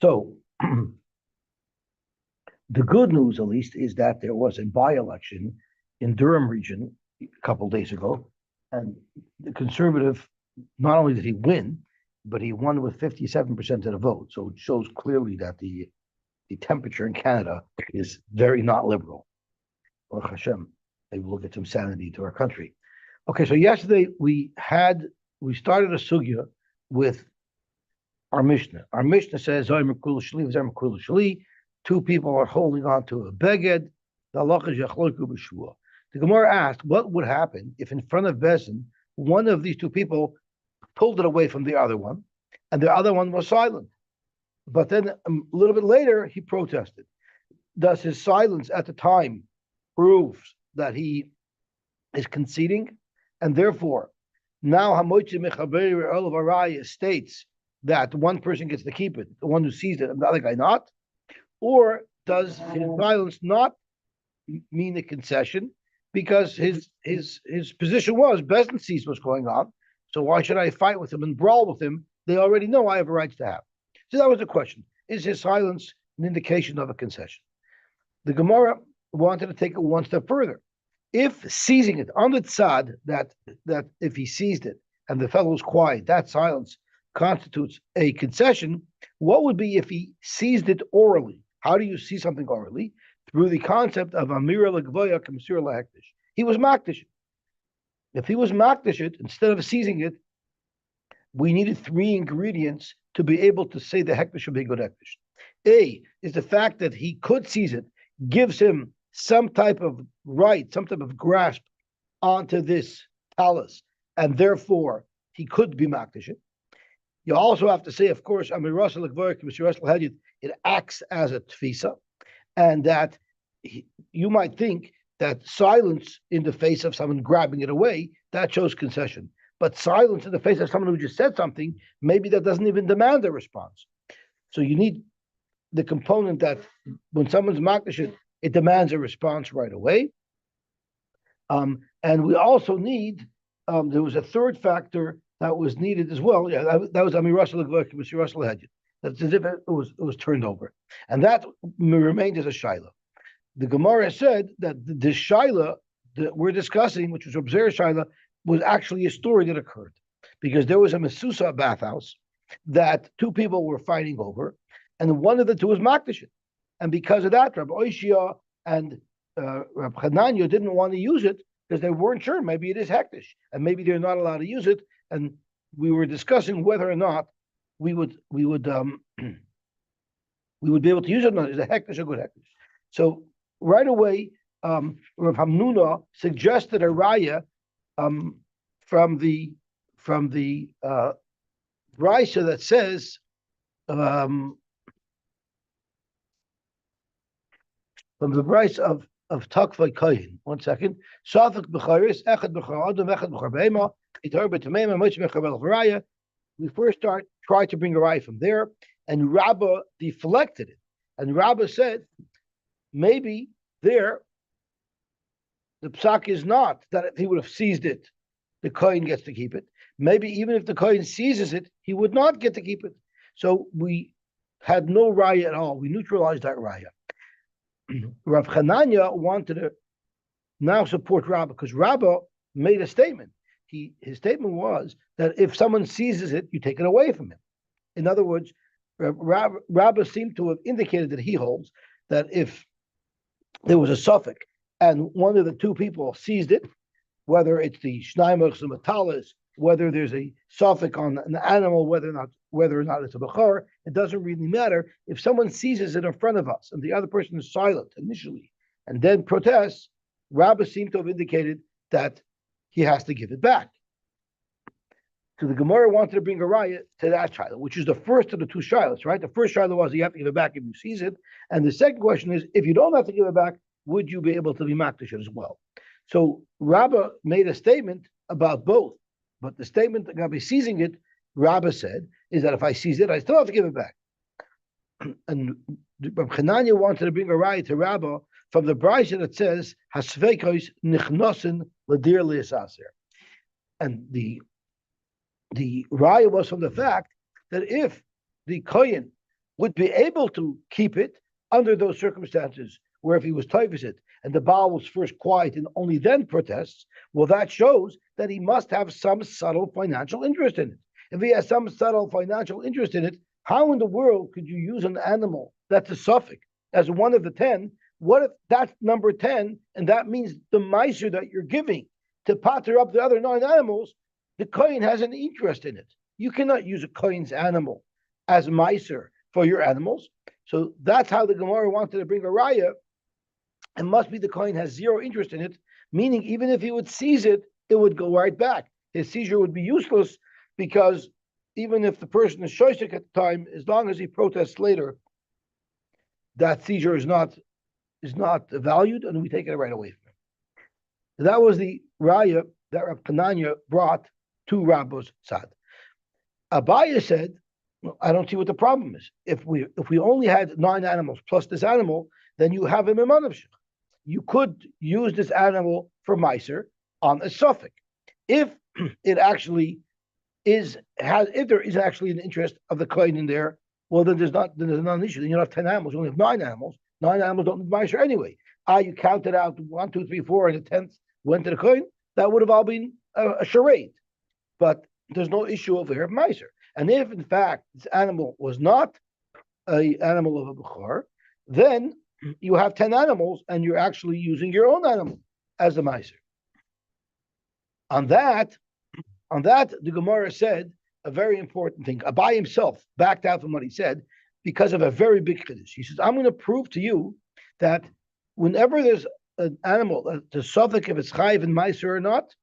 So the good news, at least, is that there was a by-election in Durham region a couple of days ago, and the conservative, not only did he win, but he won with 57% of the vote. So it shows clearly that the temperature in Canada is very not liberal. Baruch Hashem, maybe we'll get some sanity to our country. Okay, so yesterday we started a sugya with our Mishnah. Our Mishnah says, two people are holding on to a beged. The Gemara asked, what would happen if in front of Bezin, one of these two people pulled it away from the other one, and the other one was silent? But then a little bit later, he protested. Does his silence at the time prove that he is conceding? And therefore, now Hamoitzi Mechaberi Earl of Araya states that one person gets to keep it, the one who sees it, and the other guy not? Or does his silence not mean a concession? Because his position was, Bezdin sees what's going on, so why should I fight with him and brawl with him? They already know I have a right to have. So that was the question. Is his silence an indication of a concession? The Gemara wanted to take it one step further. If seizing it on the tzad, that if he seized it and the fellow was quiet, that silence constitutes a concession, what would be if he seized it orally? How do you see something orally? Through the concept of Amira Legvoya Kamsir Lahektish. He was Makdish. If he was Makdish it, instead of seizing it, we needed three ingredients to be able to say the Hektish should be a good Hektish. A is the fact that he could seize it, gives him some type of right, some type of grasp onto this talus, and therefore he could be Makdish it. You also have to say, of course, it acts as a tfisa, and that you might think that silence in the face of someone grabbing it away, that shows concession. But silence in the face of someone who just said something, maybe that doesn't even demand a response. So you need the component that when someone's makdish, it demands a response right away. And we also need, there was a third factor that was needed as well. Yeah, that was Amirasal Hadjit. That's as if it was turned over. And that remained as a shaila. The Gemara said that the shaila that we're discussing, which was Observer shaila, was actually a story that occurred. Because there was a Mesusa bathhouse that two people were fighting over, and one of the two was Makdishit. And because of that, Rabbi Oishia and Rabbi Hananya didn't want to use it because they weren't sure. Maybe it is hektish, and maybe they're not allowed to use it. And we were discussing whether or not we would be able to use it or not. Is a hektish a good hektish? So right away, Rav Hamnuna suggested a raya from the Raisa that says from the price of Takvay Koyin. 1 second. Safik B'charis, Echad B'char Adam, Echad B'char Be'ema, Itar B'tamema, Moch B'char B'char. We first try to bring a raya from there, and Rabbah deflected it. And Rabbah said, maybe there, the psak is not that if he would have seized it, the kohen gets to keep it. Maybe even if the kohen seizes it, he would not get to keep it. So we had no raya at all. We neutralized that raya. Rav Hananya wanted to now support Rabbah because Rabbah made a statement. His statement was that if someone seizes it, you take it away from him. In other words, Rabbah seemed to have indicated that he holds that if there was a suffix and one of the two people seized it, whether it's the Shnaimach or Metalis, whether there's a suffix on an animal, whether or not it's a Bechar, it doesn't really matter. If someone seizes it in front of us and the other person is silent initially and then protests, Rabbah seemed to have indicated that he has to give it back. So the Gemara wanted to bring a raya to that shiloh, which is the first of the two shilohs, right? The first shiloh was you have to give it back if you seize it. And the second question is, if you don't have to give it back, would you be able to be makdish as well? So Rabbah made a statement about both. But the statement that Gabi seizing it, Rabbah said, is that if I seize it, I still have to give it back. And Chananya wanted to bring a raya to Rabbah from the brayso that says, Hasveikos nichnosin ladir liasaser. And the raya was from the fact that if the kohen would be able to keep it under those circumstances, where if he was typhus it and the Baal was first quiet and only then protests, well, that shows that he must have some subtle financial interest in it. If he has some subtle financial interest in it, how in the world could you use an animal that's a suffix as one of the 10? What if that's number 10, and that means the miser that you're giving to patter up the other 9 animals, the kohen has an interest in it. You cannot use a kohen's animal as miser for your animals. So that's how the Gemara wanted to bring a raya. It must be the kohen has zero interest in it, meaning even if he would seize it, it would go right back. His seizure would be useless, because even if the person is shoshik at the time, as long as he protests later, that seizure is not valued, and we take it right away from him. That was the raya that Rav Kananya brought to Rabbo's Sad. Abaya said, well, I don't see what the problem is. If we only had 9 animals plus this animal, then you have a mimanavshich. You could use this animal for miser on a suffix. If it actually if there is actually an interest of the kohen in there, well, then there's not an issue. Then you don't have 10 animals. You only have 9 animals. 9 animals don't need miser anyway. You counted out 1, 2, 3, 4, and the 10th went to the kohen. That would have all been a charade. But there's no issue over here of miser. And if in fact this animal was not an animal of a bechor, then you have 10 animals and you're actually using your own animal as a miser. On that, the Gemara said a very important thing. Abai himself backed out from what he said because of a very big chiddush. He says, I'm going to prove to you that whenever there's an animal, the suffix if it's chayiv and meiser or not,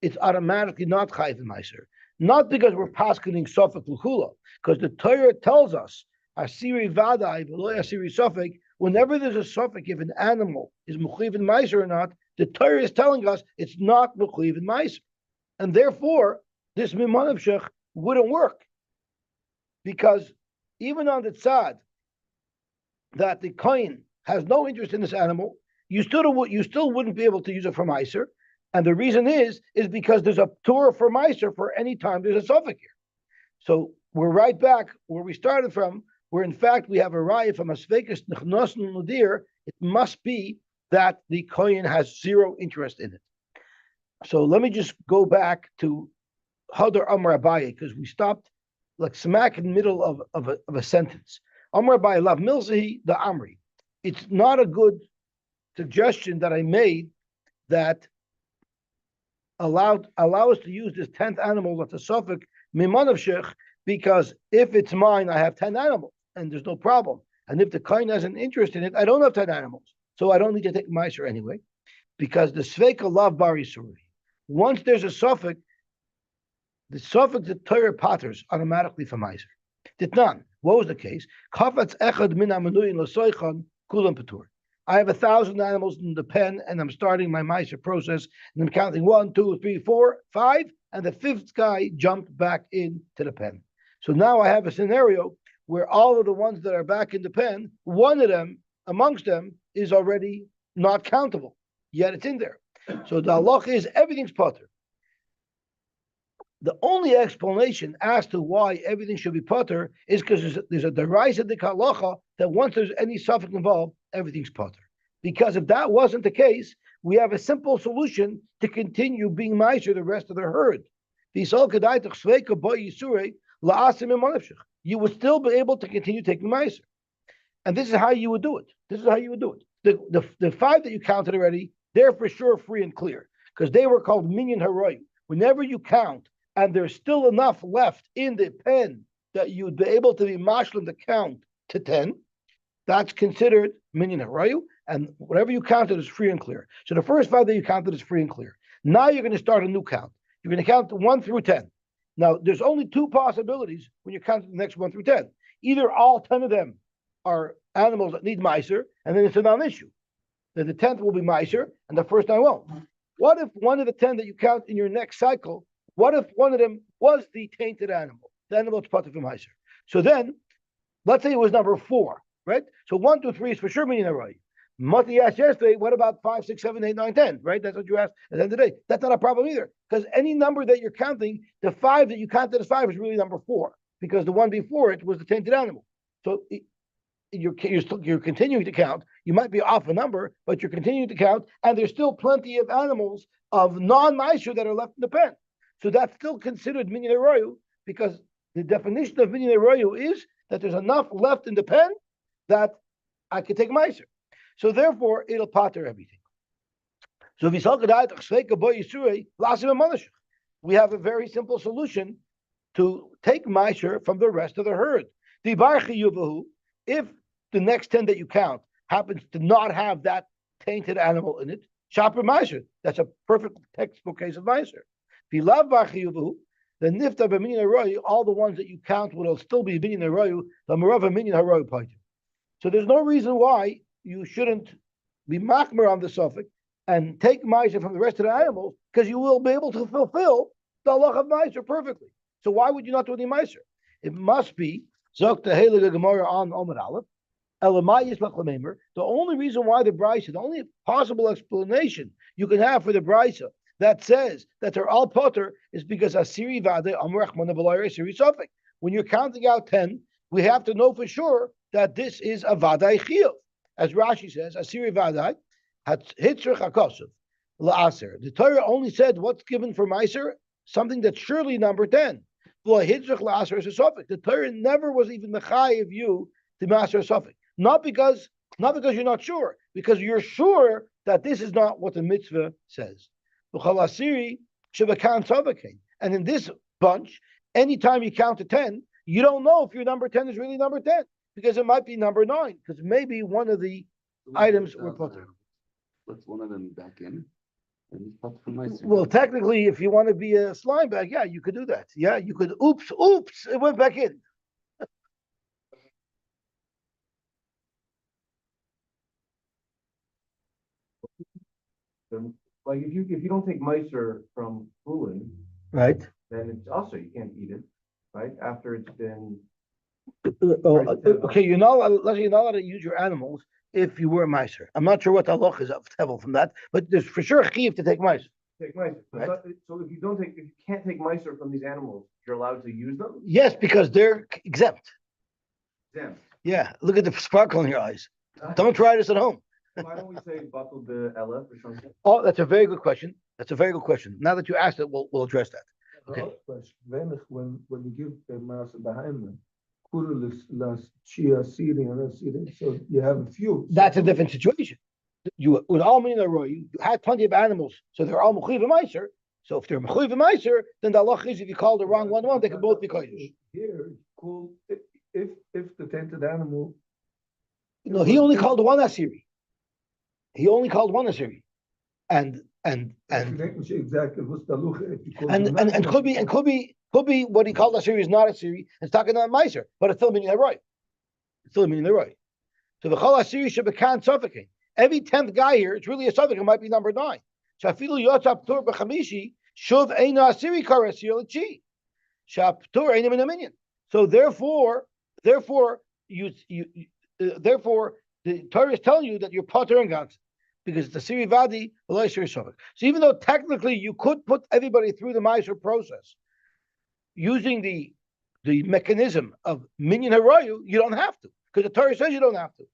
it's automatically not chayiv and meiser. Not because we're paskening suffix l'chula, because the Torah tells us, asiri vadai, v'lo asiri suffix, whenever there's a suffix if an animal is mechuyev and meiser or not, the Torah is telling us it's not mechuyev and meiser. And therefore, this mimanavshich wouldn't work. Because even on the tzad that the kohen has no interest in this animal, you still wouldn't be able to use it for meiser. And the reason is because there's a Torah for meiser for any time there's a suffix here. So we're right back where we started from, where in fact we have a raya from a sveikas nechnosen nadir. It must be that the kohen has zero interest in it. So let me just go back to Hadar Amar Abaye, because we stopped like smack in the middle of a sentence. Amar Abaye Lav Milzahi the Amri. It's not a good suggestion that I made that allow us to use this 10th animal that's a suffix mimanavshich, because if it's mine, I have 10 animals and there's no problem. And if the kohen has an interest in it, I don't have 10 animals, so I don't need to take meiser anyway, because the sveika lav bari suri. Once there's a suffix, the suffix the Torah patters automatically for meiser. Ditnan, what was the case? Kafatz echad min amanuyin l'soichan kulam patur. I have 1,000 animals in the pen, and I'm starting my meiser process, and I'm counting 1, 2, 3, 4, 5, and the 5th guy jumped back into the pen. So now I have a scenario where all of the ones that are back in the pen, one of them, amongst them, is already not countable, yet it's in there. So the halacha is everything's potter. The only explanation as to why everything should be potter is because there's a deraisa de halacha that once there's any suffix involved, everything's potter. Because if that wasn't the case, we have a simple solution to continue being meiser the rest of the herd. You would still be able to continue taking meiser. And this is how you would do it. The 5 that you counted already, they're for sure free and clear, because they were called minyan haroy. Whenever you count and there's still enough left in the pen that you'd be able to be mashlim the count to 10, that's considered minyan haroy, and whatever you counted is free and clear. So the first 5 that you counted is free and clear. Now you're going to start a new count. You're going to count 1 through 10. Now there's only 2 possibilities when you count the next 1 through 10. Either all 10 of them are animals that need meiser, and then it's a non-issue. Then the 10th will be meiser, and the first 9 won't. What if one of the 10 that you count in your next cycle, what if one of them was the tainted animal? The animal that's part of meiser. So then, let's say it was number 4, right? So 1, 2, 3 is for sure minyan haroy. Mati asked yesterday, what about 5, 6, 7, 8, 9, 10, right? That's what you asked at the end of the day. That's not a problem either, because any number that you're counting, the 5 that you counted as 5 is really number 4, because the one before it was the tainted animal. So you're continuing to count. You might be off a number, but you're continuing to count, and there's still plenty of animals of non-meiser that are left in the pen. So that's still considered minyan haroyu, because the definition of minyan haroyu is that there's enough left in the pen that I can take meiser. So therefore, it'll pater everything. So we have a very simple solution to take meiser from the rest of the herd. If the next 10 that you count happens to not have that tainted animal in it, shaper meiser. That's a perfect textbook case of meiser. If you love the nifta b'minyan haroyu, all the ones that you count will still be minyan haroyu, the marava minyan haroyu pater. So there's no reason why you shouldn't be machmer on the suffix and take meiser from the rest of the animals, because you will be able to fulfill the halach of meiser perfectly. So why would you not do any meiser? It must be zok the heilige Gemara on Omer Aleph. The only reason why the brisa, the only possible explanation you can have for the brisa that says that they're all potter is because asiri vade amrach manabalayir asiri suffix. When you're counting out 10, we have to know for sure that this is a vadai chiyuv. As Rashi says, asiri vadai hitzrich akosov la'aser. The Torah only said what's given for meiser, something that's surely number 10. Hitzrich la'aser is a suffix. The Torah never was even mechai of you to master a suffix. Not because you're not sure, because you're sure that this is not what the mitzvah says. And in this bunch, anytime you count to 10, you don't know if your number 10 is really number 10, because it might be number 9, because maybe one of the items were put there. Let's one of them back in. And put for my well, technically, if you want to be a slime bag, yeah, you could do that. Yeah, you could. Oops, it went back in. Like if you don't take meiser from Fulin, right, then it's also you can't eat it, right? After it's been okay, you're not allowed to use your animals if you were a meiser. I'm not sure what the halach is of tevel from that, but there's for sure chiyuv to take meiser. Take meiser. Right? So if you can't take meiser from these animals, you're allowed to use them? Yes, because they're exempt. Exempt. Yeah, look at the sparkle in your eyes. Don't try this at home. Why don't we say batul the elef or something? Oh, that's a very good question. Now that you asked it, we'll address that. Okay. When you give the master behind them, so you have a few. That's a different situation. You with all minyan haroyu, you had plenty of animals, so they're all mechuyev meiser. So if they're mechuyev meiser, then the halach is if you call the wrong one, they can both be kodesh. Here, cool. If the tainted animal. No, he only called one asiri. And exactly what's the could be what he called asiri is not asiri. It's talking about meiser, but it's still minyan haroyu. So the chol asiri should be can suffocate. Every 10th guy here, it's really a suffix. It might be number 9. Shafilu yotzap tur b'chamishi shuv eina asiri kara asir l'chi. Shaptur eina min minyan. So therefore, the Torah is telling you that you're potter and gans, because it's a siri vadi v'lo asiri suffix. So even though technically you could put everybody through the meiser process using the mechanism of minyan haroyu, you don't have to, because the Torah says you don't have to.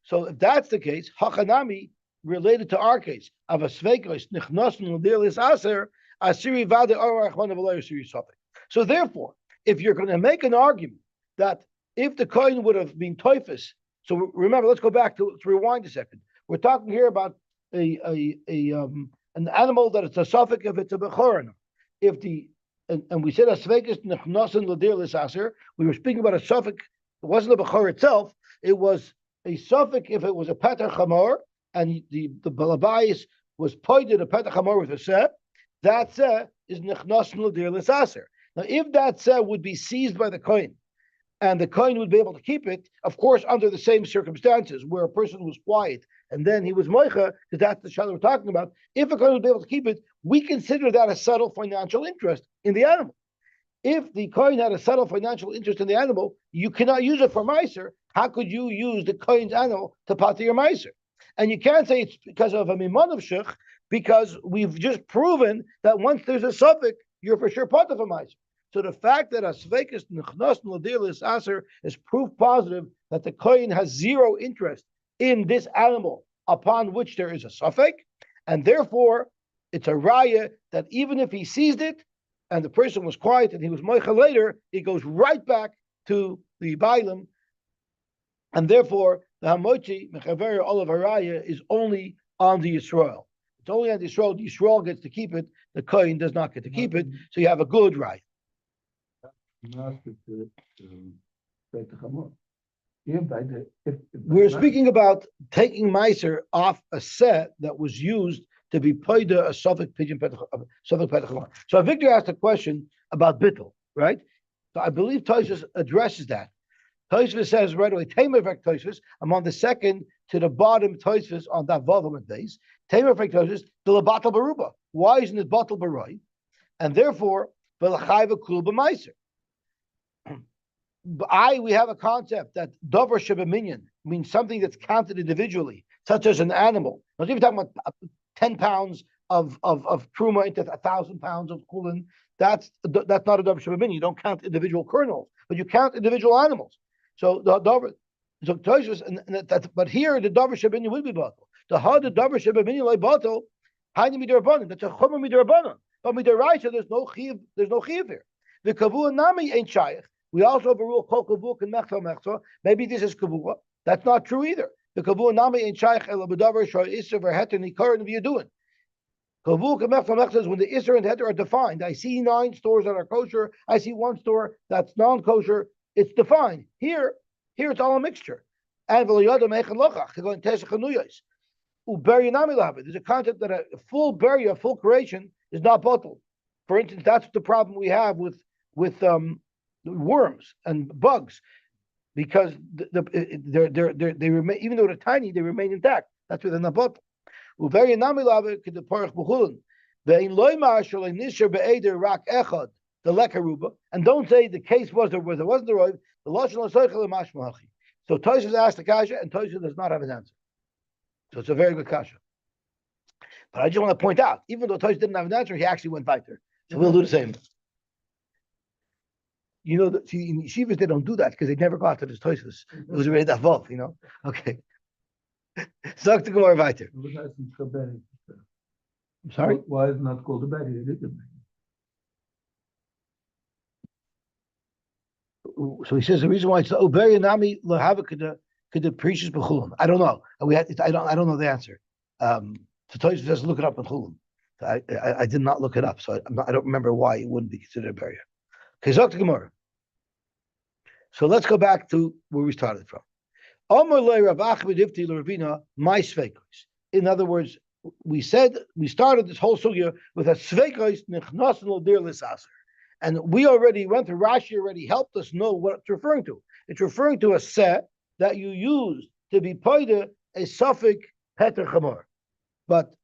So if that's the case, hachanami related to our case of a sveikos nichnosin l'dilis aser asiri vade arach mana v'lo asiri suffix. So therefore, if you're going to make an argument that if the coin would have been toifus, so remember, let's rewind a second. We're talking here about an animal that it's a suffix if it's a bechorah. If and we said a sveikos nichnosin l'dilis aser, we were speaking about a suffix. It wasn't a bechorah itself. It was a suffix if it was a petach chamor and the balabais was pointed a petach chamor with a seh, that seh is nechnas l'dir l'saser. Now, if that seh would be seized by the kohen and the kohen would be able to keep it, of course, under the same circumstances where a person was quiet and then he was moicha, because that's the shayla we're talking about. If a kohen would be able to keep it, we consider that a subtle financial interest in the animal. If the kohen had a subtle financial interest in the animal, you cannot use it for meiser. How could you use the kohen's animal to pater your meiser? And you can't say it's because of a mimon of shech, because we've just proven that once there's a suffix, you're for sure pater for meiser. So the fact that a sveikus nechnas l'dir aser is proof positive that the kohen has zero interest in this animal upon which there is a suffix, and therefore it's a raya that even if he seized it and the person was quiet and he was moicha later, it goes right back to the bailim, and therefore the hamochi mechaver olav haraya is only on the Yisrael. It's only on the Yisrael. The Yisrael gets to keep it. The kohen does not get to keep it. So you have a good right. We're speaking about taking meiser off a set that was used to be paida a suffix pigeon suffix petach. So Victor asked a question about bittul, right? So I believe Tosfos addresses that. Tosfos says right away, Tamervek Tosfos, I'm on the second to the bottom Tosfos on that Vava base. Tamervek Tosfos, the Labatal Baruba. Why isn't it Batal Barai? And therefore, Velachayva Kul B'Meiser. We have a concept that Dover Shebaminyan means something that's counted individually, such as an animal. Not even talking about 10 pounds of truma into 1,000 pounds of kulin. That's not a Dover Shebaminyan. You don't count individual kernels, but you count individual animals. So the Dover, so Tosfos, but here the Dover Shebaminyan would be batal. The Dover Shebaminyan like batal, Haini midrabanan. That's a chomer midrabanan. But midaraisa, there's no chiv here. The kavua nami ain't shaykh. We also have a rule called kavua can mechza. Maybe this is kavua. That's not true either. The kavua nami ain't shaykh ela b'davar shoy iser v'heter nikar and v'yaduin. Kavua can mechza is when the iser and heter are defined. I see 9 stores that are kosher. I see 1 store that's non-kosher. It's defined. Here it's all a mixture. And v'liyadam echan lochach. They're going tesach chanuyos. Uberi nami lahavet. There's a concept that a full burial, a full creation is not bottled. For instance, that's the problem we have with worms and bugs, because they remain, even though they're tiny, they remain intact. That's why they're not bottled. Uveri nami lahavet could the parach b'chulin. Ve'in loymar shalei nisher be'eder rak echad the lekaruba, and don't say the case was there wasn't the roiv. The lashon l'soichel mashmachi. So Tosfos asked the kasha, and Tosfos does not have an answer. So it's a very good kasha. But I just want to point out, even though Tosfos didn't have an answer, he actually went weiter. So we'll do the same. You know, in yeshivas they don't do that because they never got to this Tosfos. It was already that vav, you know. Okay. Sag to Gemara weiter. I'm sorry. Why is it not called a berry? It is a berry. So he says the reason why it's Uberi Nami Lahava could the precious b'chulim. I don't know. I don't know the answer. So Tosfos says look it up in chulim. I did not look it up, so I don't remember why it wouldn't be considered a barrier. Okay, Zok to Gemara. So let's go back to where we started from. In other words, we started this whole sugya with a sveikos nechnas l'dir l'saser. And we already went through, Rashi already helped us know what it's referring to. It's referring to a set that you use to be paida a suffix heter chamor. But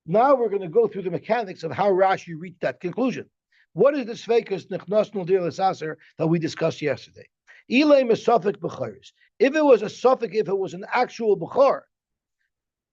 now we're going to go through the mechanics of how Rashi reached that conclusion. What is the sveikus nechnas l'dir l'saser that we discussed yesterday? Ilay mesafik b'charis. If it was a suffix, if it was an actual b'char,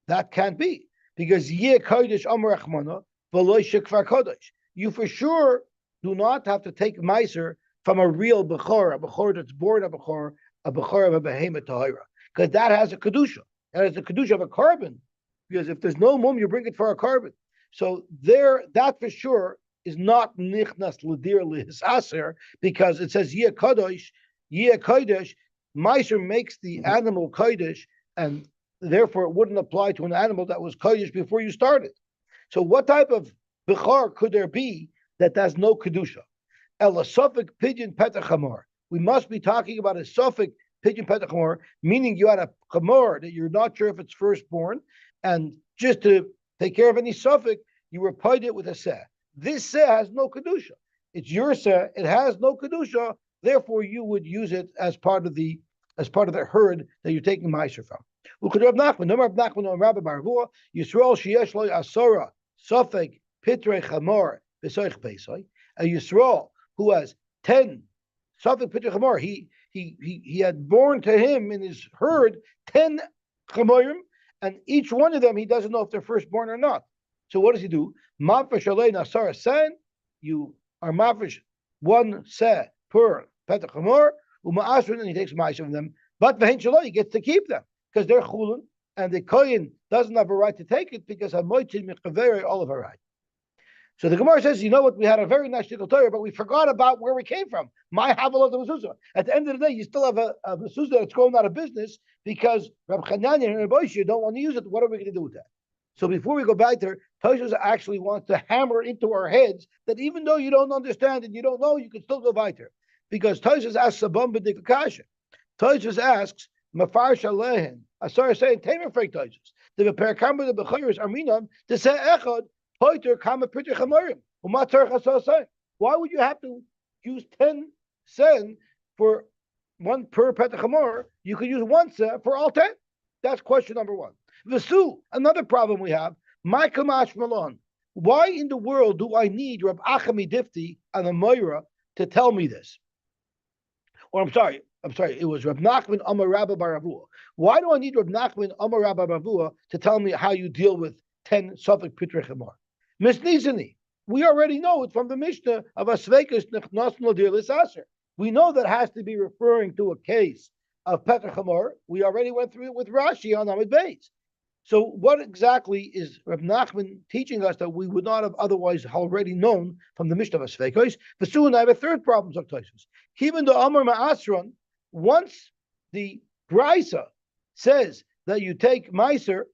that can't be, because yeh kodesh amar achmana v'loy shekvar kodesh. You for sure do not have to take meiser from a real b'chor, a b'chor that's born a b'chor of a behemoth tahira, because that has a kedusha. That has a kedusha of a carbon. Because if there's no mum, you bring it for a carbon. So that for sure is not nichnas l'dir l'hisaser, because it says yeh kodesh, meiser makes the animal kodesh, and therefore it wouldn't apply to an animal that was kodesh before you started. So what type of b'chor could there be that has no kedusha? El suffix pigeon petachamor. We must be talking about a suffix pigeon petachamor, meaning you had a chamor that you're not sure if it's firstborn, and just to take care of any suffix, you replied it with a seh. This seh has no kedusha. It's your seh. It has no kedusha. Therefore, you would use it as part of the herd that you're taking meiser from. U'k'rav Nachman, no Rav Nachman, no Rabbi Baravua, Yisrael sheyesh lo asora suffix pitrei chamor b'soich beisai. A Yisrael who has 10 suffix pitrei chamor, he had born to him in his herd 10 chamorim, and each one of them he doesn't know if they're firstborn or not. So what does he do? Mafresh alei nasara sen. You are mafresh one seh per petach hamor, and he takes ma'aseh from them. But ve'hen shelo, he gets to keep them because they're chulun, and the kohen doesn't have a right to take it because hamoitzin mechaveri all of her right. So the Gemara says, you know what? We had a very nice shtickle Torah, but we forgot about where we came from. My Havelah the mezuzah. At the end of the day, you still have a mezuzah that's going out of business because Rab Chananya and Rab Yosy don't want to use it. What are we going to do with that? So before we go back there, Tosfos actually wants to hammer into our heads that even though you don't understand and you don't know, you can still go back there. Because Tosfos asks Sabam b'dik kasha. Tosfos asks, Mafar Shalehen. Asar saying, Tamer Frek Tosfos. The Perkamba the Bechayrus Arminon to say Echad. Why would you have to use 10 sen for one per petach hamor? You could use 1 sen for all 10. That's question number 1. Vesu, another problem we have. My kamash malon. Why in the world do I need Rab Achami Difti and a Moira to tell me this? Or I'm sorry, it was Rab Nachman Amar Rabba Baravua. Why do I need Rab Nachman Amar Rabba Baravua to tell me how you deal with 10 Suffolk Pitrei Chamor? Misnizani. We already know it from the Mishnah of Asvekas Nechnas Nodir L'Saser. We know that has to be referring to a case of Petach Hamor. We already went through it with Rashi on Amid Beis. So what exactly is Reb Nachman teaching us that we would not have otherwise already known from the Mishnah of Asvekas? But soon I have a third problem of Tosfos. Even though Amar Ma'asron, once the Brisa says that you take Meiser,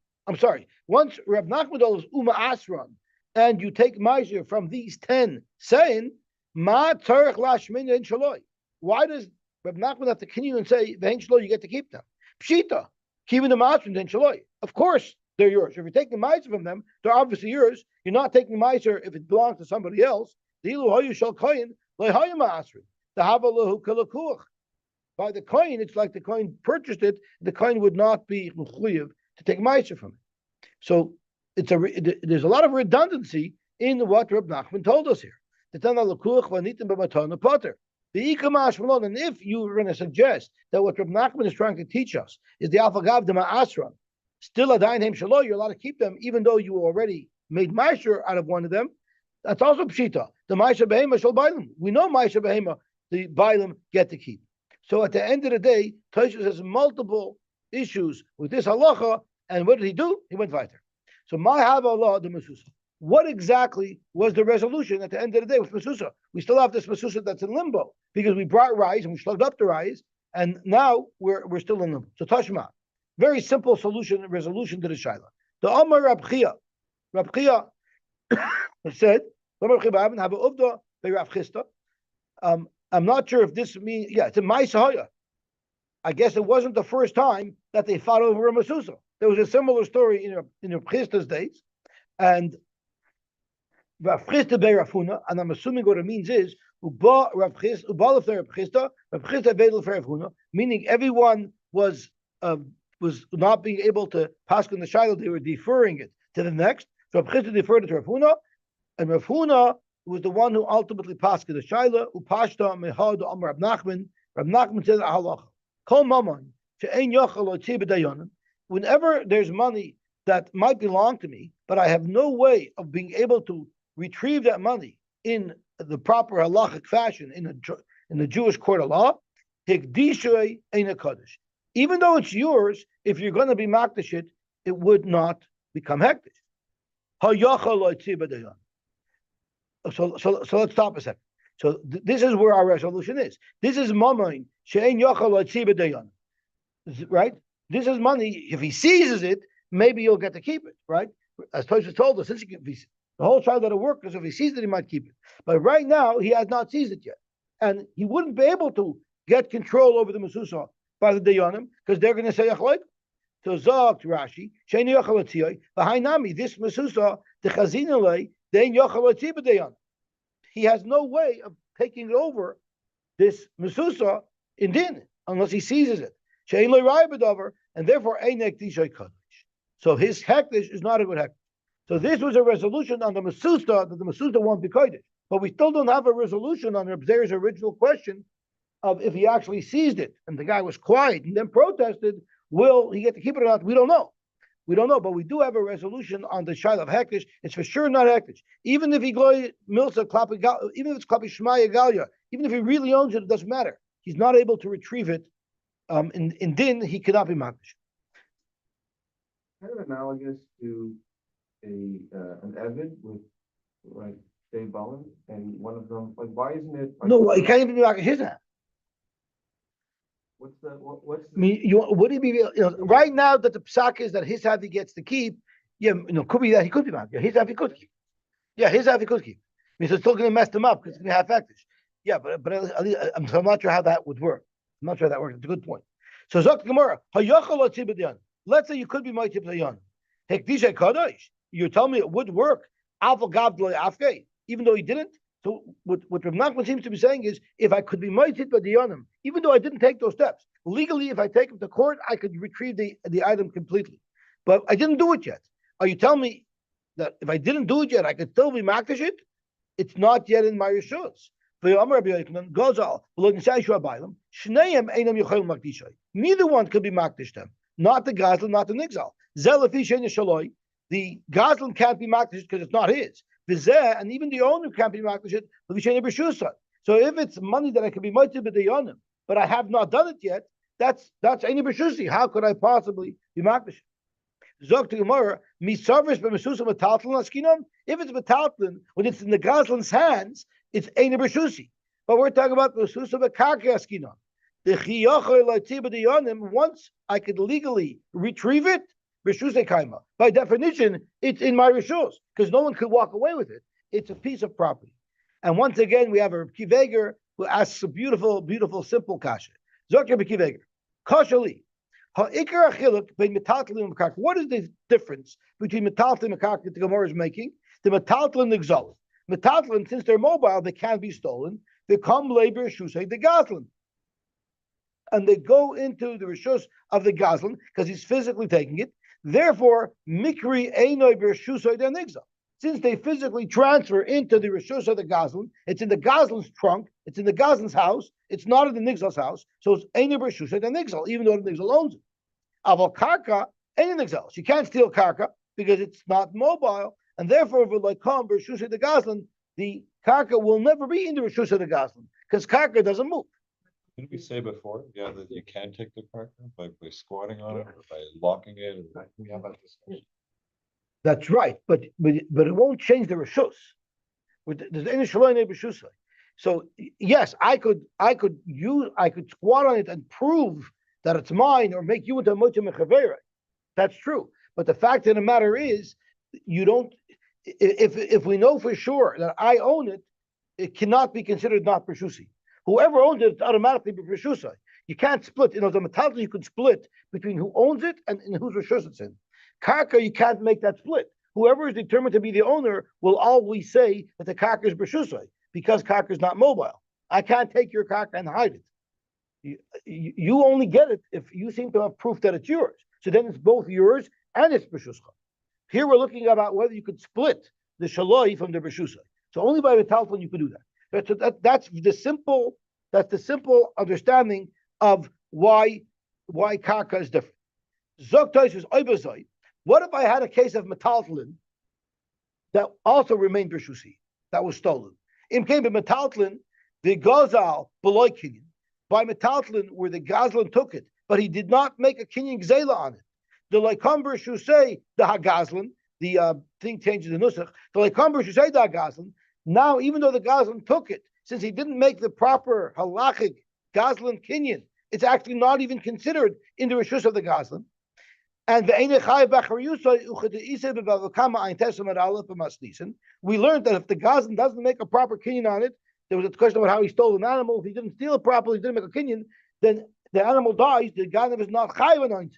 once Reb Nachman does Uma Asron, and you take Meiser from these 10, saying, Ma Tzarech Lashmin and Shaloi. Why does Reb Nachman have to continue and say, Ve'en Shaloi, you get to keep them? Pshita, keeping them out and Shaloi. Of course, they're yours. If you're taking Meiser from them, they're obviously yours. You're not taking Meiser if it belongs to somebody else. The Ilu Hoyu Shal Koyin, Lehoyu Ma'asrin. The Havalahu Kalakuach. By the coin, it's like the coin purchased it, the coin would not be mechuyev to take Meiser from it. So, there's a lot of redundancy in what Reb Nachman told us here. And if you were going to suggest that what Reb Nachman is trying to teach us is the Alfagav de Ma'asran, still a Dain Hem Shalo, you're allowed to keep them even though you already made Meiser out of one of them. That's also Pshita. The Meiser Behema Shal Bailim. We know Meiser Behema, the Bailim get to keep. So at the end of the day, Tosfos has multiple issues with this halacha, and what did he do? He went weiter. So my Havala the Mesusa. What exactly was the resolution at the end of the day with Mesusa? We still have this Mesusa that's in limbo because we brought rice and we slugged up the rice, and now we're still in limbo. So Tashma, very simple resolution to the Shaila. The Amar Rab Chia said, I'm not sure if this means, it's a Ma'aseh. I guess it wasn't the first time that they fought over a Mesusa. There was a similar story in Reb Chista's days, and Rav Chista be Rafuna, and I'm assuming what it means is meaning everyone was not being able to pass on the Shiloh, they were deferring it to the next. So Rav Chista deferred it to Rafuna, and Rafuna was the one who ultimately passed the Shiloh. Upashta mehad Amar Rab Nachman. Rab Nachman said halacha kol maman she'ein yochel otzi b'dayanim. Whenever there's money that might belong to me, but I have no way of being able to retrieve that money in the proper halachic fashion in the Jewish court of law, hikdishay ein a kaddish. Even though it's yours, if you're going to be makdish it would not become hektish. So let's stop a second. So this is where our resolution is. This is mamain she'ein yochel otzi b'dayan. Right? This is money. If he seizes it, maybe you'll get to keep it, right? As Tosfos told us, the whole child that'll work because if he sees it, he might keep it. But right now, he has not seized it yet. And he wouldn't be able to get control over the Mesusa by the Dayanim because they're going to say, so Zog to Rashi, Sheni Yochalatziyah, Bahainami, this Mesusa, the Chazinalei, then Yochalatziyah Dayan. He has no way of taking over this Mesusa in Din unless he seizes it. And therefore, so his hektish is not a good hektish. So this was a resolution on the Mesusa that the Mesusa won't be kodesh. But we still don't have a resolution on Reb Zer's original question of if he actually seized it and the guy was quiet and then protested, will he get to keep it or not? We don't know. We don't know, but we do have a resolution on the Shaila of Hektish. It's for sure not Hektish. Even if he gloy milsa klapi gal, even if it's klapi shmaya galia, even if he really owns it, it doesn't matter. He's not able to retrieve it. In din, he cannot be makdish. Kind of analogous to an Evid with like Dave Bowen and one of them, like, why isn't it? Like, No, he can't even be makdish his hand. what's I mean, would he be? Right now that the psak is that his half he gets to keep. Yeah, could be that he could be makdish. His half he could keep. Yeah, his half he could keep. I mean, so it's still going to mess them up because it's going to have factors. Yeah, but I'm not sure how that would work. I'm not sure how that works. It's a good point. So Zok Gemara, let's say you could be my tip dayan. Hekdisha kadosh. You tell me it would work. Alpha gavdlo afke, even though he didn't. So what Rav Nachman seems to be saying is, if I could be my tip dayanim, even though I didn't take those steps legally, if I take him to court, I could retrieve the item completely. But I didn't do it yet. Are you telling me that if I didn't do it yet, I could still be makdish it? It's not yet in my rishus. Neither one could be makdish them. Not the gazlan, not the nixal. The gazlan can't be makdish because it's not his. And even the owner can't be makdish it. So if it's money that I can be moited with the yonim, but I have not done it yet, that's any b'shusi. How could I possibly be makdish? Zok to Gemara, misavris b'mesusa metaltlin askinon. If it's metaltlin, when it's in the gazlan's hands, it's eine b'shusi. But we're talking about mesusa b'karke askinon. The chiyochoy loitziba diyonim. Once I could legally retrieve it, b'shusei kaima. By definition, it's in my rishus because no one could walk away with it. It's a piece of property. And once again, we have a kiveger who asks a beautiful, beautiful, simple kasha. Zok to kiveger, kashali. What is the difference between metaltlin and karka that the Gemara is making? The metaltlin and exalt. Metaltlin, since they're mobile, they can't be stolen. They come labor shusay the gazlan, and they go into the rishus of the gazlan because he's physically taking it. Therefore, mikri einoy b'shusay the nigzal. Since they physically transfer into the rishus of the gazlan, it's in the gazlan's trunk, it's in the gazlan's house, it's not in the nigzal's house, so it's einoy b'shusay the nigzal, even though the nigzal owns it. Aval karka, anything else. You can't steal karka because it's not mobile, and therefore, v'loikam b'shusay the gazlan, the karka will never be in the rishus of the gazlan because karka doesn't move. Didn't we say before, that you can take the karka by squatting on it, or by locking it? We have that discussion. That's right, but it won't change the rishus. There's any shalom b'shusay. So yes, I could squat on it and prove that it's mine, or make you into a mocha mechavera. That's true. But the fact of the matter is, you don't. If we know for sure that I own it, it cannot be considered not b'shusi. Whoever owns it, it's automatically b'shusay. You can't split. The metalton you could split between who owns it and whose rishus it's in. Karka, you can't make that split. Whoever is determined to be the owner will always say that the karka is b'shusay because karka is not mobile. I can't take your karka and hide it. You only get it if you seem to have proof that it's yours. So then it's both yours and it's b'shuscha. Here we're looking about whether you could split the shaloi from the b'shusha. So only by the telephone you could do that. So that's the simple understanding of why karka is different. Zok Tosfos oibazoi. What if I had a case of metaltlin that also remained b'shusi, that was stolen? In came the metaltlin, the gazal beloy kinyan. By metaltlin, where the gazlan took it, but he did not make a kinyan gzela on it. The laikamber shusay the hagazlan, the thing changes the nusach. The laikamber shusay the hagazlan. Now, even though the gazlan took it, since he didn't make the proper halachic gazlan kinyan, it's actually not even considered in the rishus of the gazlan. And we learned that if the gazlan doesn't make a proper kinyan on it, there was a question about how he stole an animal. If he didn't steal it properly, he didn't make a kinyan, then the animal dies. The gazlan is not chayiv on it.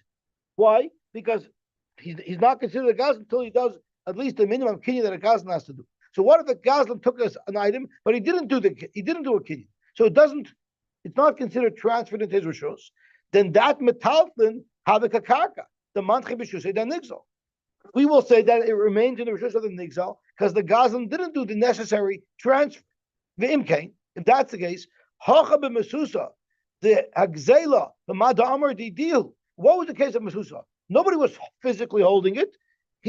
Why? Because he's not considered a gazlan until he does at least the minimum kinyan that a gazlan has to do. So what if the gazlan took us an item, but he didn't do a kinyan? So it's not considered transferred into his rishus. Then that metaltlin have a kakarka, the manchi b'shusay the nigzal. We will say that it remains in the rishus of the nigzal because the gazlan didn't do the necessary transfer. If that's the case, hacha b'mesusa, the hagzela, the mada amar di deal. What was the case of mesusa? Nobody was physically holding it.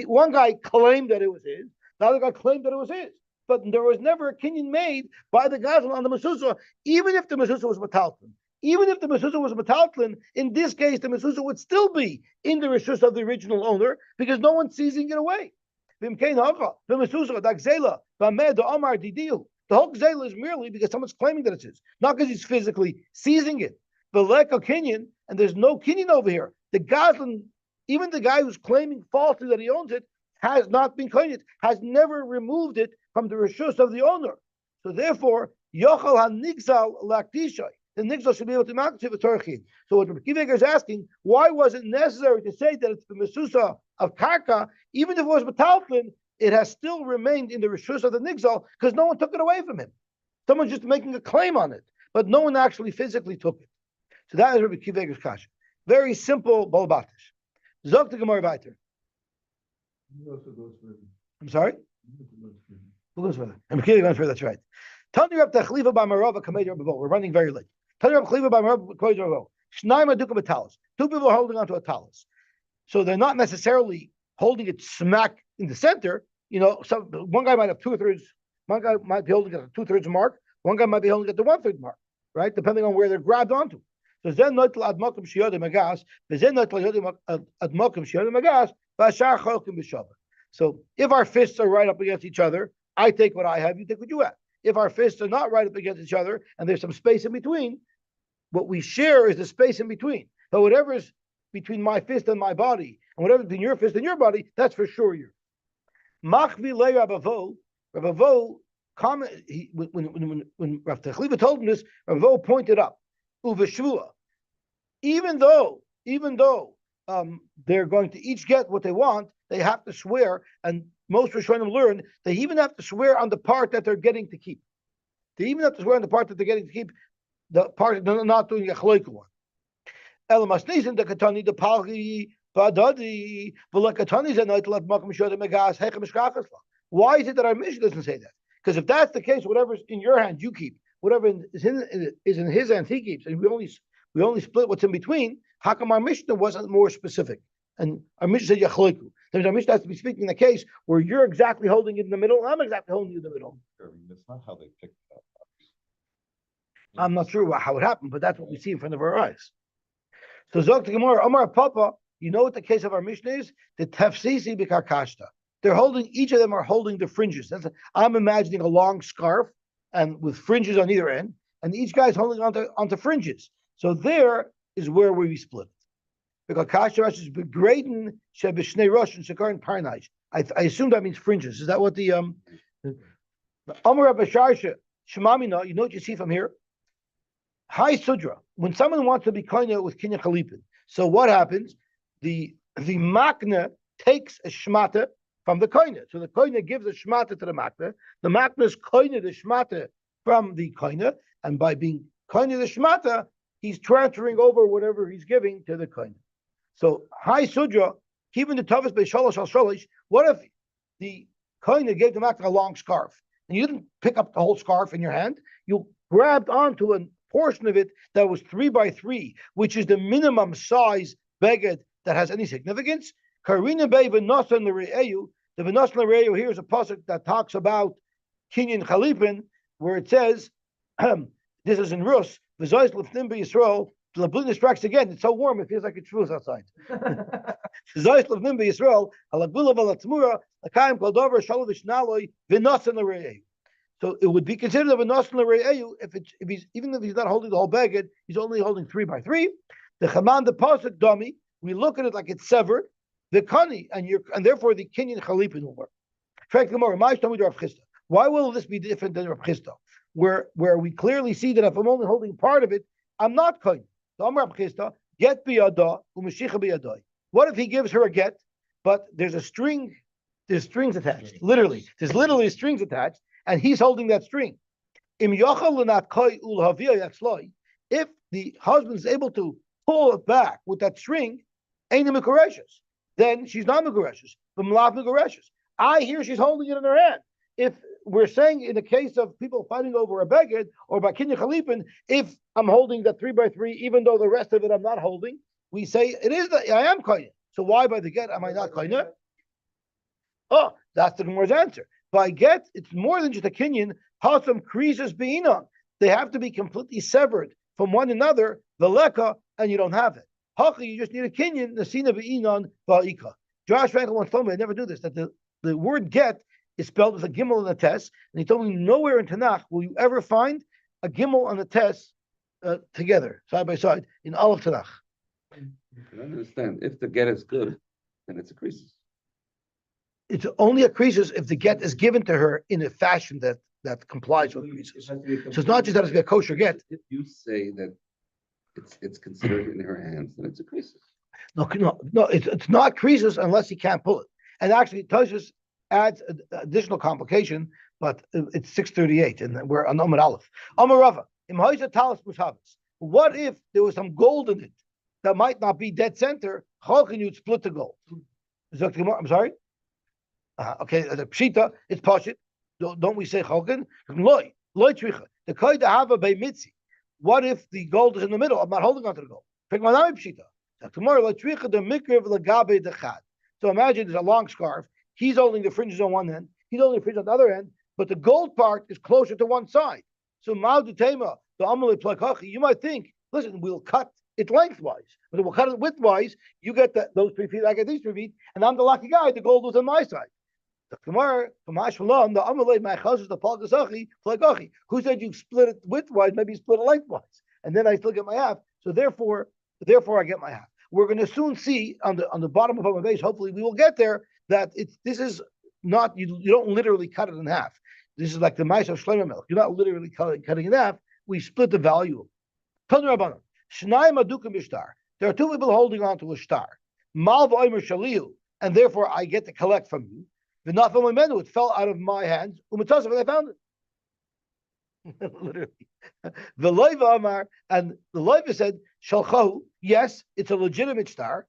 One guy claimed that it was his. The other guy claimed that it was his. But there was never a kinyan made by the Gazlan on the Mezuzah, even if the Mezuzah was Metaltlin. Even if the Mezuzah was Metaltlin, in this case, the Mezuzah would still be in the Rishus of the original owner because no one's seizing it away. The whole Gzela is merely because someone's claiming that it's his, not because he's physically seizing it. The Leka Kinyan, and there's no Kinyan over here. The Gazlan, even the guy who's claiming falsely that he owns it, has not been claimed, has never removed it from the Rishus of the owner. So therefore, Yochel HaNigzal Lakdishai, the Nigzal should be able to maktiv a Torchin. So what Rabbi Akiva is asking, why was it necessary to say that it's the Mesusa of Karka, even if it was Metaltlin, it has still remained in the Rishus of the Nigzal, because no one took it away from him. Someone's just making a claim on it, but no one actually physically took it. So that is Rabbi Akiva's kasha. Very simple bolbatish. Zog the Gemara weiter. I'm sorry? Who goes further? I'm kidding, going further, that's right. Tani Rab Tachliva by Marava Kamei Rab We're running very late. Tani Rab Tachliva by Marava Kamei Rab Shnaim Aduka Batalis. Two people are holding onto a talis. So they're not necessarily holding it smack in the center. You know, one guy might have 2/3, one guy might be holding it at the 2/3 mark, one guy might be holding it at the 1/3 mark, right? Depending on where they're grabbed onto. So then noitel admokim shiyodim agas, then noitel admokim shiyodim agas, v'ashar cholkim b'shaber. So if our fists are right up against each other, I take what I have, you take what you have. If our fists are not right up against each other and there's some space in between, what we share is the space in between. So whatever's between my fist and my body, and whatever's between your fist and your body, that's for sure yours. Machvi le Rabavo comment when Rav Tachliva told him this, Rabavo pointed up, Uveshvua. Even though they're going to each get what they want, they have to swear, and most Rishonim learn they even have to swear on the part that they're getting to keep. They even have to swear on the part that they're getting to keep, the part that they're not doing a chloiku one. Elamasnizim the katani the palgi badadi v'lekatani zenoitlat makom shodem megas hechem shkachas. Why is it that our Mishnah doesn't say that? Because if that's the case, whatever's in your hand you keep, whatever is in his hand he keeps, and we only split what's in between. How come our Mishnah wasn't more specific? And our Mishnah said yachloiku. Then our Mishnah has to be speaking in the case where you're exactly holding it in the middle, and I'm exactly holding it in the middle. I mean, that's not how they picked it up. I'm not sure how it happened, but that's what we see in front of our eyes. So Zog to Gemara, Amar Papa, you know what the case of our Mishnah is? The Tefsisi B'Karkashta. They're holding, each of them are holding the fringes. I'm imagining a long scarf and with fringes on either end, and each guy's holding onto fringes. So there is where we split it. Because Kasha is Begraden Shebishnei Rosh and Shakar and Parnaj. I assume that means fringes. Is that what the Amar Basharsha Shemamina, you know what you see from here? Hi Sudra. When someone wants to be koine with Kinya Chalipin, so what happens? The makna takes a shmata from the koine. So the koine gives a shmata to the makna. The makna is koine the shmata from the koine, and by being koine the shmata, he's transferring over whatever he's giving to the koine. So hi Sudra, even the Tavis by Shalosh al Shalosh. What if the koine gave the makna a long scarf, and you didn't pick up the whole scarf in your hand? You grabbed onto a portion of it that was 3 by 3, which is the minimum size beged that has any significance. Karina Bey V'Nasan L'Re'eyu. The V'Nasan L'Re'eyu here is a pasuk that talks about Kinyan Chalipin, where it says, this is in Rus, V'Zois L'Fnim B'Yisrael, L'Blina strikes again, it's so warm, it feels like it's Rus outside. V'Zois L'Fnim B'Yisrael, Alagula V'Latzmura, L'Kaim Koldover, Shalovish Naloi, V'Nasan L'Re'eyu. So it would be considered of a nasan l're'eyu if he's even if he's not holding the whole baggage, he's only holding 3 by 3. The chaman the pasuk dummy, we look at it like it's severed. The kani and therefore the kinyan chalipin will work. Why will this be different than Rav Chisda? Where we clearly see that if I'm only holding part of it, I'm not kohen. So I'm Rav Chisda, get biyada u'mashicha biyadai. What if he gives her a get, but there's a string, there's strings attached. Literally, there's literally strings attached. And he's holding that string. If the husband is able to pull it back with that string, then she's not megureshes. I hear she's holding it in her hand. If we're saying in the case of people fighting over a beged or by Kinya Chalipin, if I'm holding that 3 by 3, even though the rest of it I'm not holding, we say it is that I am kohen. So why by the get am I not koine? Oh, that's the Gemara's answer. By get, it's more than just a kinyan. Hasam creases beinon. They have to be completely severed from one another, the leka, and you don't have it. Hachi, you just need a kinyan, nasina beinon ba'ika. Josh Frankel once told me, I never knew this, that the word get is spelled with a gimel and a tes, and he told me nowhere in Tanakh will you ever find a gimel and a tes together, side by side, in all of Tanakh. I don't understand. If the get is good, then it's a creases. It's only a creases if the get is given to her in a fashion that complies with creases. So it's not just that it's a kosher get. If you say that it's considered in her hands, then it's a creases. No, it's not creases unless he can't pull it. And actually, Toshus adds additional complication, but it's 638, and we're on Amar Aleph. Amar Rava, what if there was some gold in it that might not be dead center? How can you split the gold? I'm sorry? Okay, the pshita, it's pashit. Don't we say chokin? Loy tricha. The koida have a by mitzi. What if the gold is in the middle? I'm not holding onto the gold. Pshita. So imagine there's a long scarf. He's holding the fringes on one end. He's holding the fringes on the other end. But the gold part is closer to one side. So Ma'udutema, the Amalei Plakachi, you might think, listen, we'll cut it lengthwise. But we'll cut it widthwise. You get those 3 feet, I get these 3 feet, and I'm the lucky guy. The gold was on my side. The Gemara, the Amalei Ma'achas, the Plakachi, who said you split it widthwise? Maybe you split it lengthwise, and then I still get my half. So therefore I get my half. We're going to soon see on the bottom of our base. Hopefully, we will get there. That this is not you don't literally cut it in half. This is like the mice of Shlomo milk. You're not literally cutting it in half. We split the value. There are 2 people holding on to a star. Mal v'omer shaliu, and therefore I get to collect from you. V'nafel mimenu, it fell out of my hands. U'mitasav, and I found it. Literally. The loiva amar, and the loiva said, Shalchahu, yes, it's a legitimate star,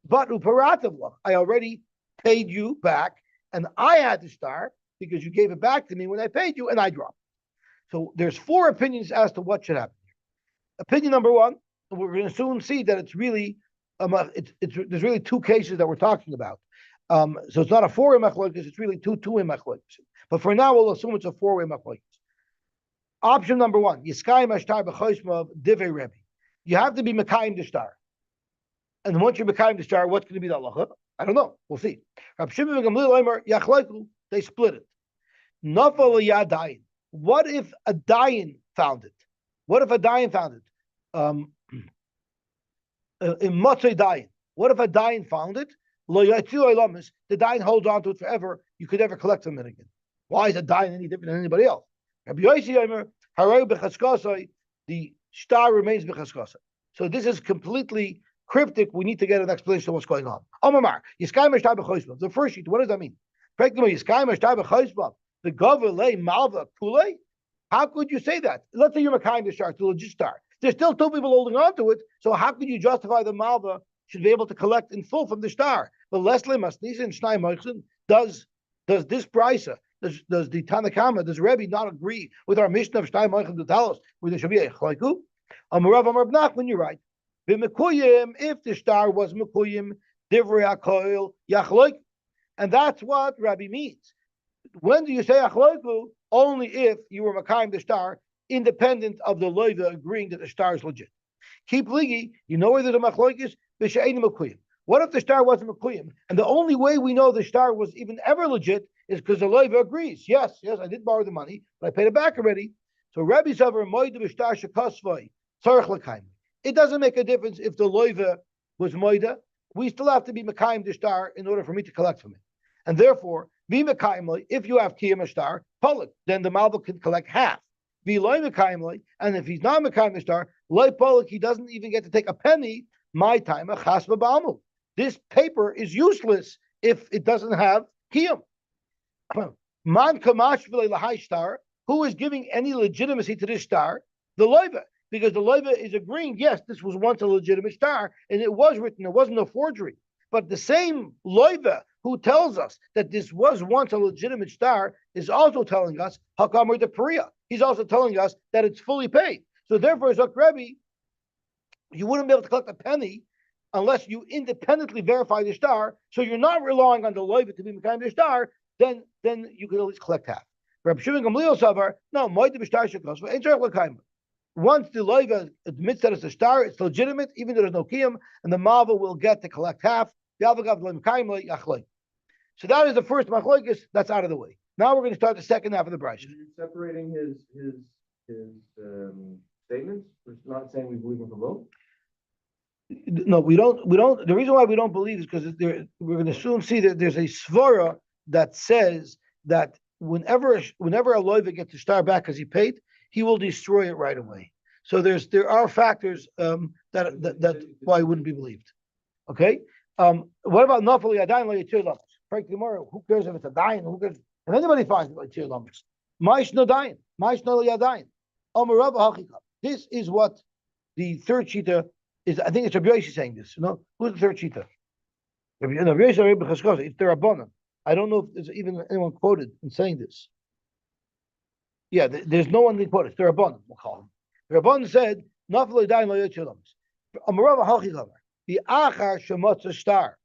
but uparatav, I already paid you back, and I had the star because you gave it back to me when I paid you, and I dropped. So there's 4 opinions as to what should happen here. Opinion number 1, we're going to soon see that it's really, there's really 2 cases that we're talking about. So it's not a 4-way machlokes, it's really 2-way machlokes. But for now, we'll assume it's a 4-way machlokes. Option number 1, Yiskayim Ashtar B'choshmav Divei Rebbe. You have to be Mekayim the star. And once you're Mekayim the star, what's going to be the halacha? I don't know. We'll see. They split it. What if a dayan found it? What if a dayan found it? In Motzei dayan. What if a dayan found it? The dayan holds on to it forever. You could never collect from it again. Why is a dayan any different than anybody else? The star remains b'chaskasa. So this is completely cryptic. We need to get an explanation of what's going on. The first sheet, what does that mean? The governor malva kule. How could you say that? Let's say you're a kind of star, it's a legit star. There's still 2 people holding on to it. So how could you justify the malva should be able to collect in full from the star? But Leslie Masnisa and Shnai Moichsen, does this brisa, does the Tanakama, does Rebbe not agree with our mission of Shnai Moichsen to tell us where there should be a chlaiku? Amarav Amar Nachman, you're right. If the star was Mekuyim, Divrei HaKoil Yachloik. And that's what Rabbi means. When do you say Achloiku? Only if you were Makayim the star, independent of the loiva agreeing that the star is legit. Keep ligi, you know where the Machloik is? B'she'ein Mekuyim. What if the star wasn't Mekuyim? And the only way we know the star was even ever legit is because the loiva agrees. Yes, I did borrow the money, but I paid it back already. So Rabbi Savar Moed B'shtar Shekasvoi Tzarech L'Kaim. It doesn't make a difference if the loiva was moida. We still have to be mekayim the star in order for me to collect from it. And therefore, be mekayim, if you have kiyam a star, public, then the malva can collect half. Be loy mekayim, and if he's not mekayim the star, loy public, he doesn't even get to take a penny. My time a chasva ba'amu. This paper is useless if it doesn't have kiyam. Man kamash v'lei lahai star. Who is giving any legitimacy to this star? The loiva. Because the loiva is agreeing, yes, this was once a legitimate star, and it was written, it wasn't a forgery. But the same loiva who tells us that this was once a legitimate star is also telling us, Hakamar de Perea. He's also telling us that it's fully paid. So therefore, Zok Rebbe, you wouldn't be able to collect a penny unless you independently verify the star. So you're not relying on the loiva to be mekayim the star. Then you can at least collect half. Rabbi Shimon Gamliel savar, no, moed b'shtar shekos, ain't tzarich l'kayim. Once the loiva admits that it's a star, it's legitimate, even though there's no kiyum, and the malva will get to collect half. So that is the first machlokes. That's out of the way. Now we're going to start the second half of the brayso. You're separating his statements. We're not saying we believe him for both. No, we don't. The reason why we don't believe is because we're going to soon see that there's a svara that says that whenever a loiva gets the star back because he paid, he will destroy it right away. So there are factors that why it wouldn't be believed. Okay. What about nafali adayin lo yitir lamas? Frank tomorrow, who cares if it's a dayin? Who cares if anybody finds it lo yitir lamas? Maish no dayin, maish no yadayin. Amarav hachikam. This is what the third shita is. I think it's Rabbi Yosy saying this. No, who's the third shita? Rabbi Yosy. It's the Rabbanan. I don't know if there's even anyone quoted in saying this. Yeah, there's no one quoted. It's the Rabbanan. We'll call him. The Rabbanan said, "Nafal yadayin lo yitir lamas." Amarav hachikam. The achar shemotza star.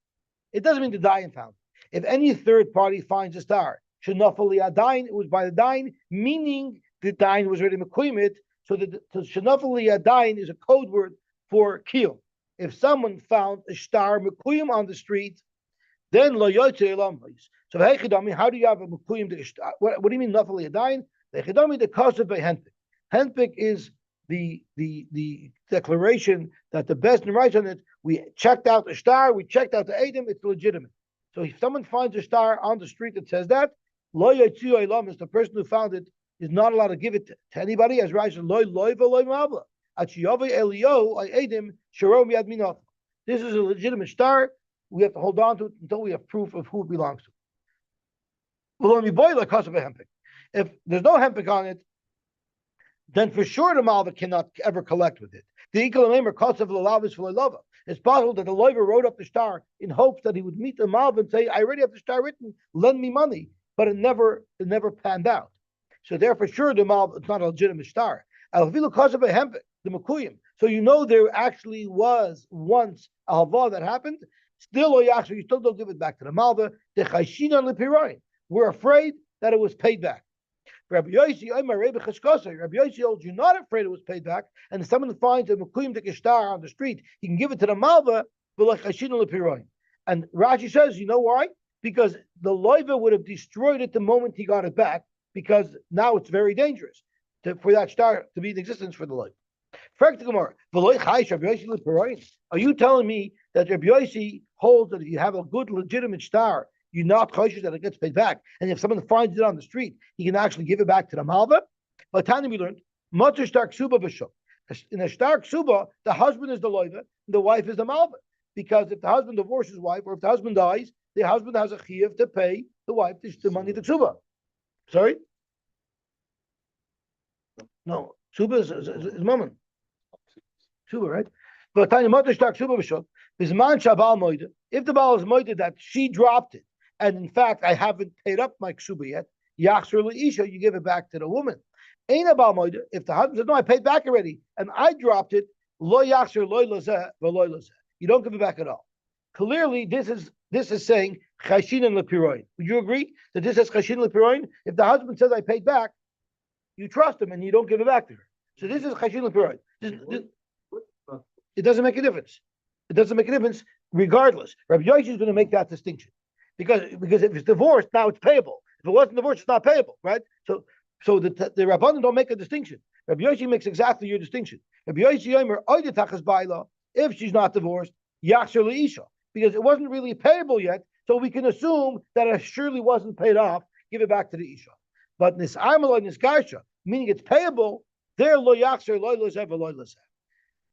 It doesn't mean the dayan found. If any third party finds a star, shenafali adayin, it was by the dayan, meaning the dayan was already mekuyimit. So the shenafali adayin is a code word for kiyum. If someone found a star mekuyim on the street, then lo yotzei lamayis. So hechidami, how do you have a mekuyim? What do you mean nafali adayin? The hechidami the cause of henpik. Henpik is the declaration that the best writes on it. We checked out the star, we checked out the Adam, it's legitimate. So if someone finds a star on the street that says that, lo yotziu elam is the person who found it is not allowed to give it to anybody, as Rashi says, lo loiva lo mavla. Achiyove elio Adam sharom yad minach. This is a legitimate star. We have to hold on to it until we have proof of who it belongs to. If there's no hempik on it, then for sure the malva cannot ever collect with it. It's possible that the loiver wrote up the star in hopes that he would meet the malva and say, "I already have the star written. Lend me money," but it never panned out. So therefore, sure the malva it's not a legitimate star. The mekuyim. So there actually was once a hava that happened. Still, you still don't give it back to the malva. We're afraid that it was paid back. Rabbi Yosy, Rabbi Yosy holds you're not afraid it was paid back, and if someone finds a mekuyim de star on the street, he can give it to the malva. And Rashi says, you know why? Because the loiva would have destroyed it the moment he got it back, because now it's very dangerous for that star to be in existence for the loiva. Are you telling me that Rabbi Yosy holds that if you have a good legitimate star, you're not cautious that it gets paid back, and if someone finds it on the street, he can actually give it back to the malva? But Tanya we learned, Matzah stark suba b'shuk. In a stark suba, the husband is the loiva, and the wife is the malva. Because if the husband divorces his wife, or if the husband dies, the husband has a chiyuv to pay the wife the money to suba. Sorry? No, suba is mammon. Suba, right? But Tanya Matzah stark suba b'shuk. If the baal is moided that she dropped it, and in fact, I haven't paid up my ksuba yet, yachzer leisha, you give it back to the woman. Ain't about moida. If the husband says, no, I paid back already, and I dropped it, lo yachzer loy lazeh v'loy lazeh. You don't give it back at all. Clearly, this is saying chashin and lepiroin. Would you agree that this is chashin lepiroin? If the husband says, I paid back, you trust him and you don't give it back to her. So this is chashin lepiroin. It doesn't make a difference. It doesn't make a difference regardless. Rabbi Yosy is going to make that distinction. Because if it's divorced, now it's payable. If it wasn't divorced, it's not payable, right? So the Rabbanan don't make a distinction. Rabbi Yosy makes exactly your distinction. Rabbi Yosy Yomer, if she's not divorced, yachzer leisha, because it wasn't really payable yet, so we can assume that it surely wasn't paid off, give it back to the isha. But nis'armala nisgarsha, meaning it's payable, there lo yachzer loy lozeh v'loy lozeh.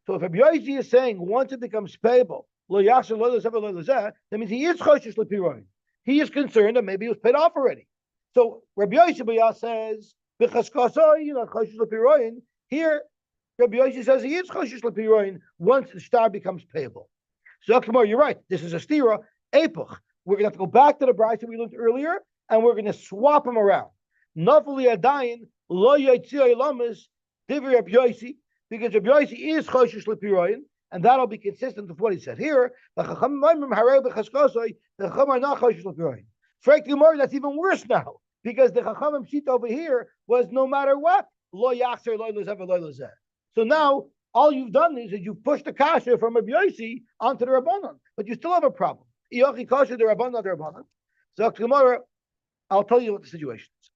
So if Rabbi Yosy is saying once it becomes payable, lo yachzer loy lozeh v'loy lozeh, that means he is choshesh lepiroin. He is concerned that maybe it was paid off already. So Rabbi Yosy says, here, Rabbi Yosy says he is choshesh lepiroin once the star becomes payable. So you're right. This is a stira, epoch. We're going to have to go back to the brayso we learned earlier, and we're going to swap them around. Nafali adayin lo yotziu elamis divrei Rabbi Yosy, because Rabbi Yosy is choshesh lepiroin, and that'll be consistent with what he said here. The Chachamim maimrim harei b'chaskosoi, the Chachamim are not choshesh l'piroin. Frankly, more that's even worse now, because the Chachamim sheet over here was no matter what, lo yachzer, lo lozeh, lo lozeh. So now all you've done is that you've pushed the kasha from Rabbi Yosy onto the Rabbanon, but you still have a problem. Iyochi kasha the Rabbanon, the Rabbanon. So tomorrow, I'll tell you what the situation is.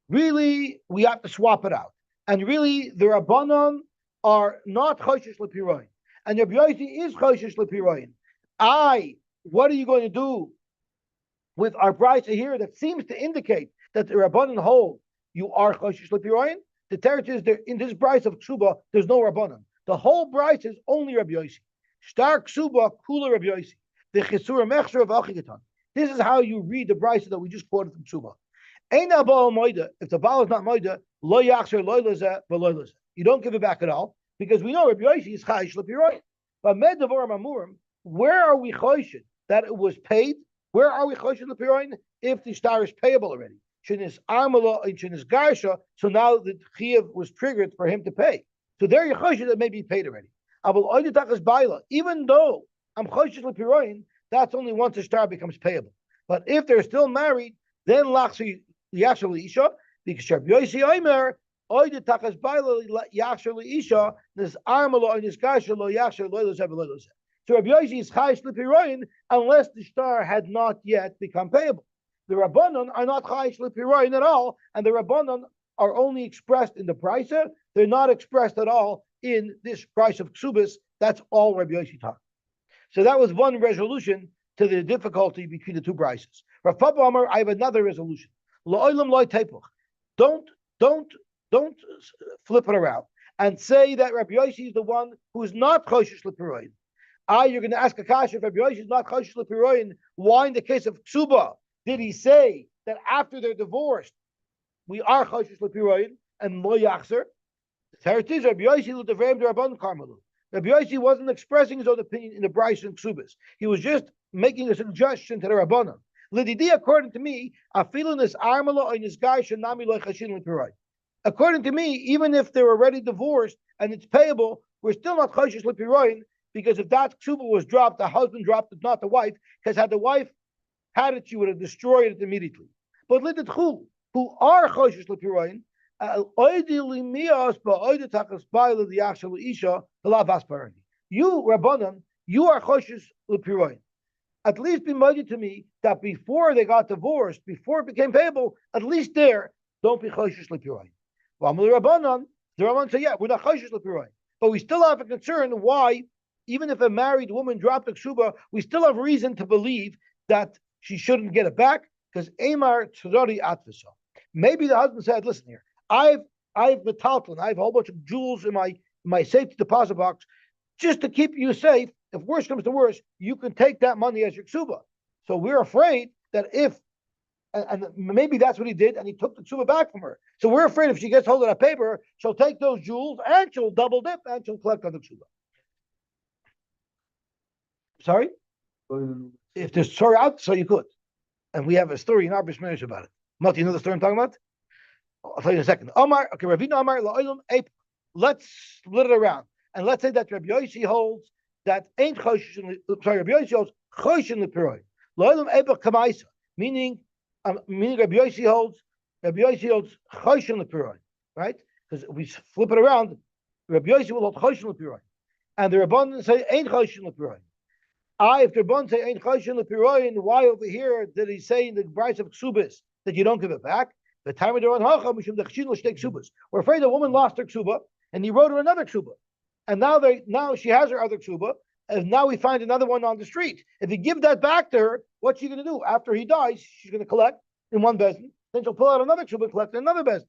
Really, we have to swap it out, and really, the Rabbanon are not choshesh l'piroin, and Rabbi Yosy is choshesh l'piroin. What are you going to do with our brisa here that seems to indicate that the Rabbanon hold you are choshesh l'piroin? The territory is there in this brisa of ksuba. There's no Rabbanon. The whole brisa is only Rabbi Yosy. Star ksuba kula Rabbi Yosy. The chisura mechzer of achigaton. This is how you read the brisa that we just quoted from ksuba. Ein abal moida. If the bal is not moida, lo yachzer lo lozeh v'lo lozeh. You don't give it back at all because we know Rabbi Yosy is chayish l'piroin. But med devorim amurim. Where are we choshen that it was paid? Where are we choshen l'piroin if the star is payable already? Shenis armala and shenis garsha. So now the chiyuv was triggered for him to pay. So there you choshen that may be paid already. Even though I'm choshen l'piroin, that's only once the star becomes payable. But if they're still married, then lachsu yachshel isha because Rabbi Yosy Omer oida takas baila yachshel isha this armala and this garsha lo yachshel lo lozeh lo lozeh. So Rabbi Yosy is chayish l'piroin unless the star had not yet become payable. The Rabbanon are not chayish l'piroin at all, and the Rabbanon are only expressed in the brisa. They're not expressed at all in this price of ksubis. That's all Rabbi Yosy taught. So that was one resolution to the difficulty between the two brises. Rav Papa Amar, I have another resolution. La'olam loy tepuch. Don't flip it around and say that Rabbi Yosy is the one who's not choshesh l'piroin. You're going to ask a kasha if Rabbi Yosy is not choshesh l'piroin. Why in the case of ksuba did he say that after they're divorced we are choshesh l'piroin and lo yachzer? The heritage Rabbi Yosy l'devrei d'Rabbanan karmelu. Rabbi Yosy wasn't expressing his own opinion in the brisa and ksubas. He was just making a suggestion to the Rabbanan. Lididi, according to me, afilu nis armala or nis guy shenami lo chashin l'piroin. According to me, even if they were already divorced and it's payable, we're still not choshesh l'piroin because if that ksuba was dropped, the husband dropped it, not the wife. Because had the wife had it, she would have destroyed it immediately. But lididchu, who are choshesh l'piroin, you, Rabbanan, you are choshesh l'piroin. At least be moided to me that before they got divorced, before it became payable, at least there, don't be choshesh l'piroin. The Rabbanan say, yeah, we're not choshesh l'piroin. But we still have a concern why, even if a married woman dropped a ksuba, we still have reason to believe that she shouldn't get it back, because Amar tzorari atvisa. Maybe the husband said, listen here, I've metalton, I have a whole bunch of jewels in my safety deposit box, just to keep you safe. If worse comes to worse, you can take that money as your ksuba. So we're afraid that and maybe that's what he did, and he took the ksuba back from her. So we're afraid if she gets hold of that paper, she'll take those jewels and she'll double dip and she'll collect on the ksuba. Sorry? If there's story out, so you could. And we have a story in our Bishmerish about it. Mati, you know the story I'm talking about? I'll tell you in a second. Omar, okay, Ravina Omar, let's split it around. And let's say that Rabbi Yosy holds that ain't choshesh, Rabbi Yosy holds choshesh l'piroin. Lo'olam eber kamaisa, meaning Rabbi Yosy holds choshesh l'piroin, right? Because if we flip it around, Rabbi Yosy will hold choshesh l'piroin. And the Rabbanan say ain't choshesh l'piroin. If the Rabbanan say ain't choshesh l'piroin, why over here did he say in the price of ksubis that you don't give it back? The time of the we're afraid the woman lost her ksuba, and he wrote her another ksuba, and now she has her other ksuba, and now we find another one on the street. If you give that back to her, what's she going to do after he dies? She's going to collect in one bezin, then she'll pull out another ksuba and collect in another bezin.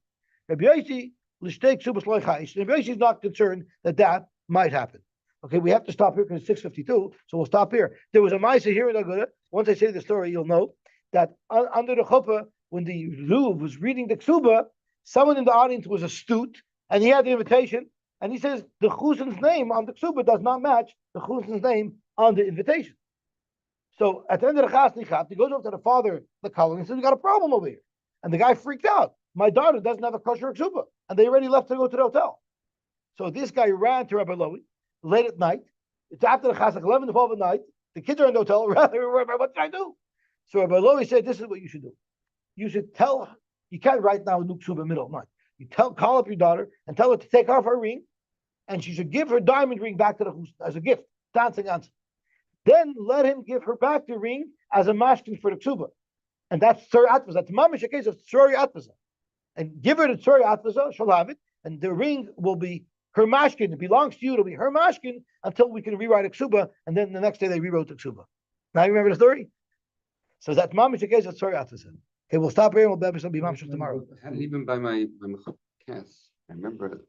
Rabbi Yosy is not concerned that might happen. Okay, we have to stop here because it's 6:52, so we'll stop here. There was a ma'aseh here in Aguda. Once I say the story, you'll know that under the chuppah, when the Ruv was reading the ksuba, someone in the audience was astute, and he had the invitation, and he says the chusen's name on the ksuba does not match the chusen's name on the invitation. So at the end of the chas nichat, he goes over to the father, the colony, and says, "We got a problem over here." And the guy freaked out. My daughter doesn't have a kosher ksuba, and they already left to go to the hotel. So this guy ran to Rabbi Lowy late at night, It's after the chazak, 11, 12 at night. The kids are in the hotel. What did I do? So Rabbi Lowy said, this is what you should do. You should tell her, you can't right now in Nuksuba middle of night. You call up your daughter and tell her to take off her ring, and she should give her diamond ring back to the hus as a gift. Dancing answer. Then let him give her back the ring as a mashkin for the ksuba. And that's Tzori Atvasa. That's mamish a case of Tzori Atvasa. And give her the Tzori Atvasa, she'll have it, and the ring will be her mashkin. It belongs to you, it'll be her mashkin until we can rewrite a ksuba, and then the next day they rewrote the ksuba. Now you remember the story? So that's mamish a case of Tzori Atvasa. Okay, we'll stop here and we'll be mamish tomorrow. I had it even by my Cas. I remember